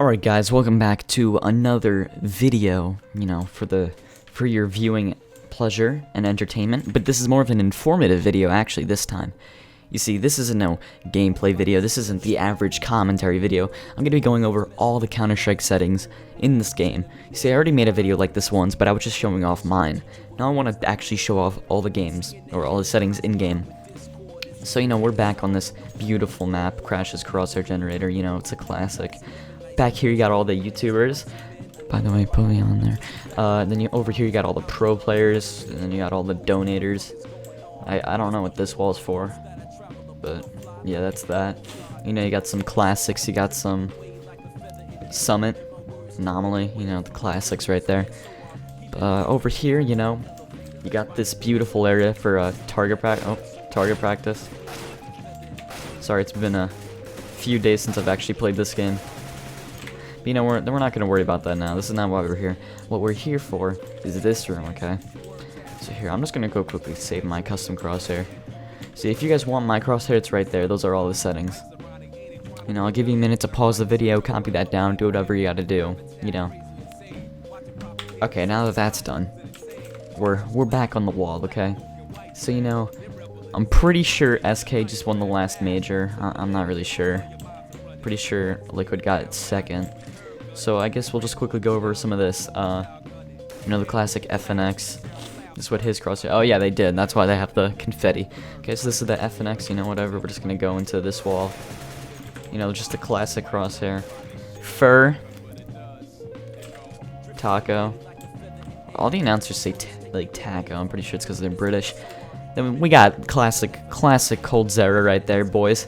Alright guys, welcome back to another video, for your viewing pleasure and entertainment, but this is more of an informative video actually this time. You see, this isn't no gameplay video, this isn't the average commentary video. I'm going to be going over all the Counter-Strike settings in this game. You see, I already made a video like this once, but I was just showing off mine. Now I want to actually show off all the games, or all the settings in-game. So, we're back on this beautiful map, Crash's Crosshair Generator, it's a classic. Back here you got all the YouTubers. By the way, put me on there. Then over here you got all the pro players, and then you got all the donators. I don't know what this wall's for, but yeah, that's that. You got some classics, you got some Summit, Anomaly, the classics right there. Over here, you got this beautiful area for target practice. Sorry, it's been a few days since I've actually played this game. But we're not going to worry about that now. This is not why we're here. What we're here for is this room, okay? So here, I'm just going to go quickly save my custom crosshair. See, if you guys want my crosshair, it's right there. Those are all the settings. I'll give you a minute to pause the video, copy that down, do whatever you got to do, Okay, now that that's done, we're back on the wall, okay? So, I'm pretty sure SK just won the last major. I'm not really sure. Pretty sure Liquid got second. So I guess we'll just quickly go over some of this. The classic FNX. This is what his crosshair. Oh yeah, they did. That's why they have the confetti. Okay, so this is the FNX. Whatever. We're just gonna go into this wall. Just a classic crosshair. Fur. Taco. All the announcers say taco. I'm pretty sure it's because they're British. Then we got classic Cold Zera right there, boys.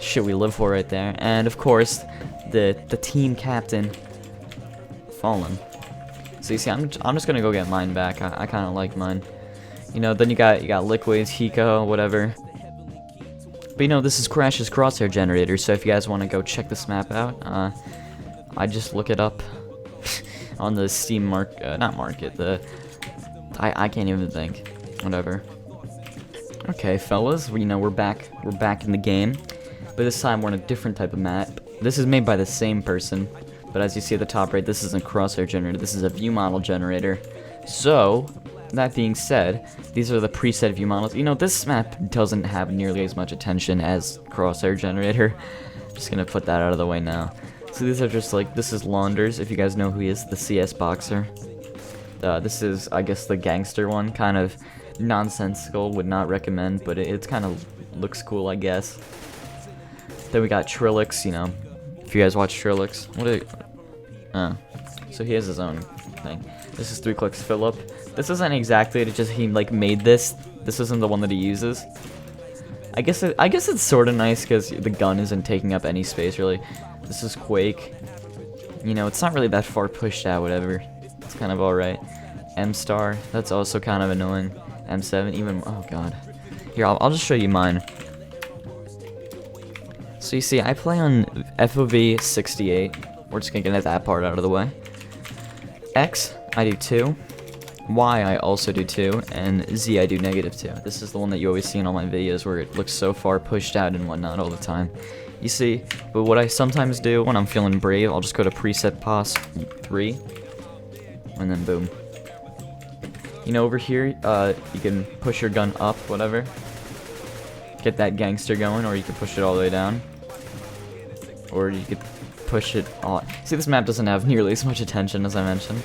Shit we live for right there. And of course, the team captain, Fallen. So you see, I'm just gonna go get mine back. I kind of like mine. Then you got Liquids, Hiko, whatever. But this is Crash's Crosshair Generator. So if you guys want to go check this map out, I just look it up on the Steam not market. I can't even think. Whatever. Okay, fellas, we're back in the game. But this time we're on a different type of map. This is made by the same person, but as you see at the top right, this isn't a Crosshair Generator, this is a view model generator. So, that being said, these are the preset view models. This map doesn't have nearly as much attention as Crosshair Generator. Just gonna put that out of the way now. So these are just this is Launders, if you guys know who he is, the CS boxer. This is, I guess, the gangster one, kind of nonsensical, would not recommend, but it's kind of looks cool, I guess. Then we got Trilix, if you guys watch Trilix. So he has his own thing. This is 3 Clicks Philip. This isn't exactly it, just he made this. This isn't the one that he uses. I guess it's sort of nice because the gun isn't taking up any space really. This is Quake. It's not really that far pushed out, whatever. It's kind of alright. M-Star, that's also kind of annoying. M7, even, oh god. Here, I'll just show you mine. So you see, I play on FOV 68. We're just gonna get that part out of the way. X, I do 2. Y, I also do 2. And Z, I do -2. This is the one that you always see in all my videos where it looks so far pushed out and whatnot all the time. You see, but what I sometimes do when I'm feeling brave, I'll just go to preset pos 3. And then boom. Over here, you can push your gun up, whatever. Get that gangster going, or you can push it all the way down. Or you could push it on. See, this map doesn't have nearly as much attention as I mentioned.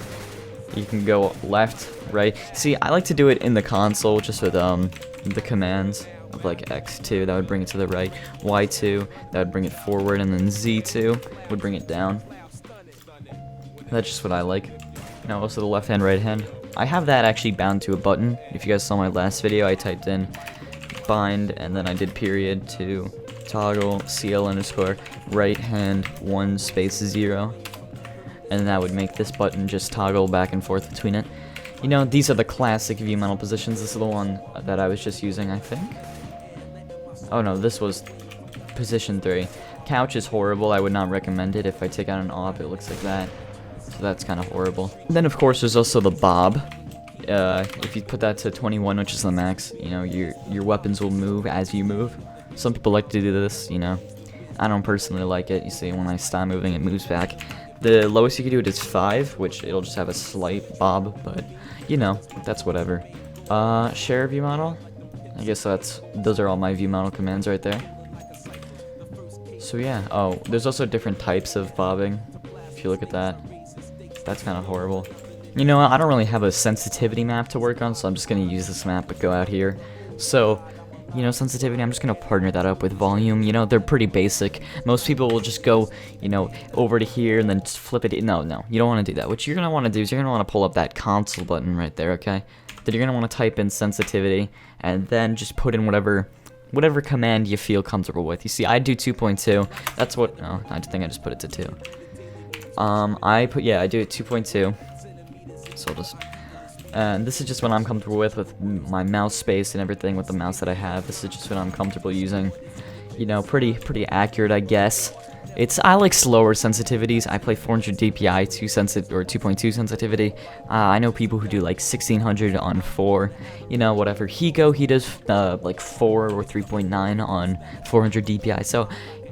You can go left, right. See, I like to do it in the console, just with the commands of X2, that would bring it to the right. Y2, that would bring it forward, and then Z2 would bring it down. That's just what I like. Also the left hand, right hand. I have that actually bound to a button. If you guys saw my last video, I typed in bind, and then I did period to toggle CL underscore right hand 1 space 0, and that would make this button just toggle back and forth between it. These are the classic view model positions. This is the one that I was just using, I think. Oh no, this was position 3. Couch is horrible. I would not recommend it. If I take out an AWP, it looks like that. So that's kind of horrible. And then of course there's also the bob. If you put that to 21, which is the max, your weapons will move as you move. Some people like to do this, I don't personally like it. You see, when I stop moving, it moves back. The lowest you can do it is 5, which it'll just have a slight bob, but, you know, that's whatever. Share view model? I guess those are all my view model commands right there. So yeah, oh, there's also different types of bobbing, if you look at that. That's kind of horrible. You know, I don't really have a sensitivity map to work on, so I'm just going to use this map but go out here. So, you know, sensitivity, I'm just going to partner that up with volume. You know, they're pretty basic. Most people will just go, you know, over to here and then just flip it. No, you don't want to do that. What you're going to want to do is you're going to want to pull up that console button right there, okay? Then you're going to want to type in sensitivity and then just put in whatever command you feel comfortable with. You see, I do 2.2. That's what, oh, I think I just put it to 2. I do it 2.2. So I'll just, and this is just what I'm comfortable with my mouse space and everything with the mouse that I have. This is just what I'm comfortable using. You know, pretty accurate, I guess. I like slower sensitivities. I play 400 DPI 2.2 sensitivity. I know people who do like 1600 on 4. You know, whatever. He does like 4 or 3.9 on 400 DPI. So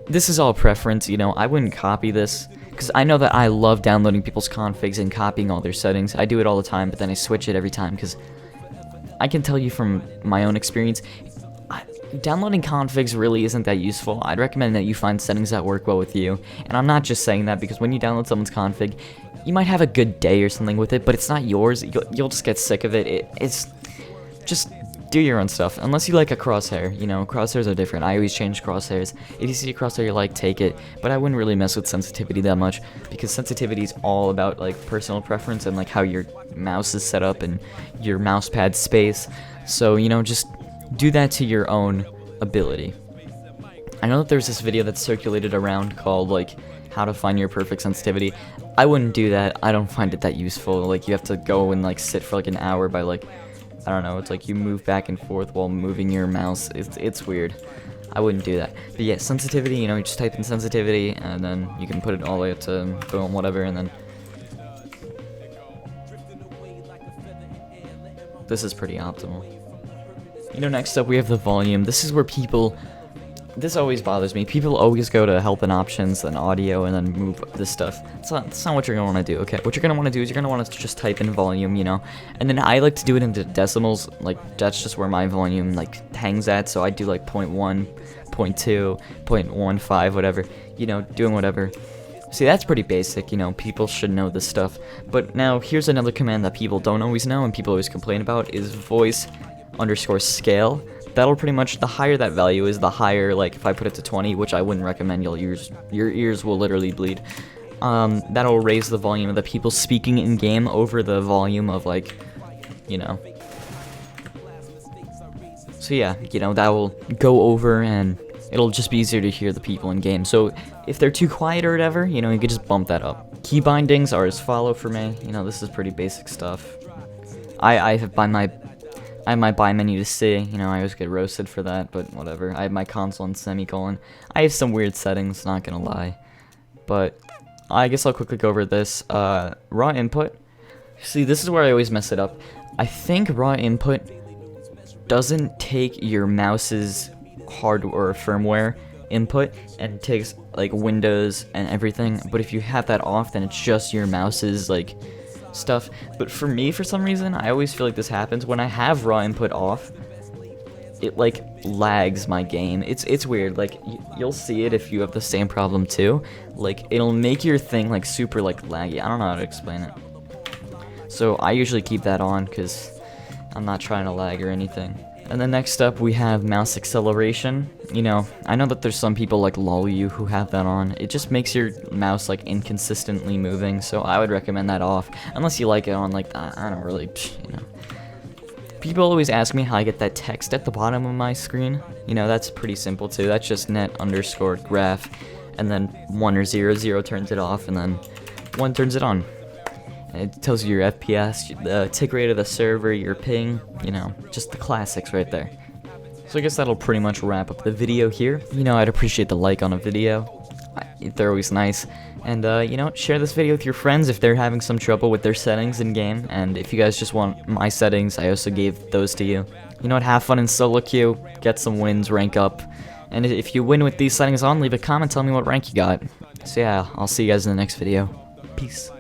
this is all preference. You know, I wouldn't copy this, because I know that I love downloading people's configs and copying all their settings. I do it all the time, but then I switch it every time, because I can tell you from my own experience, downloading configs really isn't that useful. I'd recommend that you find settings that work well with you. And I'm not just saying that because when you download someone's config, you might have a good day or something with it, but it's not yours. You'll just get sick of it. It's just do your own stuff. Unless you like a crosshair. You know, crosshairs are different. I always change crosshairs. If you see a crosshair you like, take it. But I wouldn't really mess with sensitivity that much, because sensitivity is all about like personal preference and like how your mouse is set up and your mouse pad space. So, you know, just do that to your own ability. I know that there's this video that's circulated around called like how to find your perfect sensitivity. I wouldn't do that. I don't find it that useful. Like, you have to go and like sit for like an hour by like, I don't know, it's like you move back and forth while moving your mouse. It's weird. I wouldn't do that. But yeah, sensitivity, you know, you just type in sensitivity and then you can put it all the way up to boom, whatever, and then this is pretty optimal. You know, next up we have the volume. This is where this always bothers me. People always go to help and options and audio and then move this stuff. That's not what you're going to want to do, okay? What you're going to want to do is you're going to want to just type in volume, you know? And then I like to do it into decimals. Like, that's just where my volume, like, hangs at. So I do, like, 0.1, 0.2, 0.15, whatever. You know, doing whatever. See, that's pretty basic, you know? People should know this stuff. But now, here's another command that people don't always know and people always complain about is voice_scale. That'll pretty much, the higher that value is, the higher, like, if I put it to 20, which I wouldn't recommend, your ears will literally bleed. That'll raise the volume of the people speaking in-game over the volume of, like, you know. So yeah, you know, that will go over, and it'll just be easier to hear the people in-game. So if they're too quiet or whatever, you know, you could just bump that up. Key bindings are as follow for me. You know, this is pretty basic stuff. I have my buy menu to see, you know, I always get roasted for that, but whatever. I have my console and semicolon. I have some weird settings, not gonna lie. But I guess I'll quickly go over this. Raw input. See, this is where I always mess it up. I think raw input doesn't take your mouse's hardware or firmware input and takes like Windows and everything, but if you have that off, then it's just your mouse's like stuff. But for me, for some reason, I always feel like this happens when I have raw input off. It like lags my game. It's weird. Like, you'll see it if you have the same problem too. Like, it'll make your thing like super like laggy. I don't know how to explain it. So I usually keep that on because I'm not trying to lag or anything. And then next up we have mouse acceleration. You know, I know that there's some people like Lauke who have that on. It just makes your mouse like inconsistently moving, so I would recommend that off. Unless you like it on, like, I don't really, you know. People always ask me how I get that text at the bottom of my screen. You know, that's pretty simple too. That's just net_graph, and then 1 or 0, 0 turns it off, and then 1 turns it on. It tells you your FPS, the tick rate of the server, your ping, you know, just the classics right there. So I guess that'll pretty much wrap up the video here. You know, I'd appreciate the like on a video. They're always nice. And, you know, share this video with your friends if they're having some trouble with their settings in-game. And if you guys just want my settings, I also gave those to you. You know what, have fun in solo queue, get some wins, rank up, And if you win with these settings on, leave a comment telling me what rank you got. So yeah, I'll see you guys in the next video. Peace.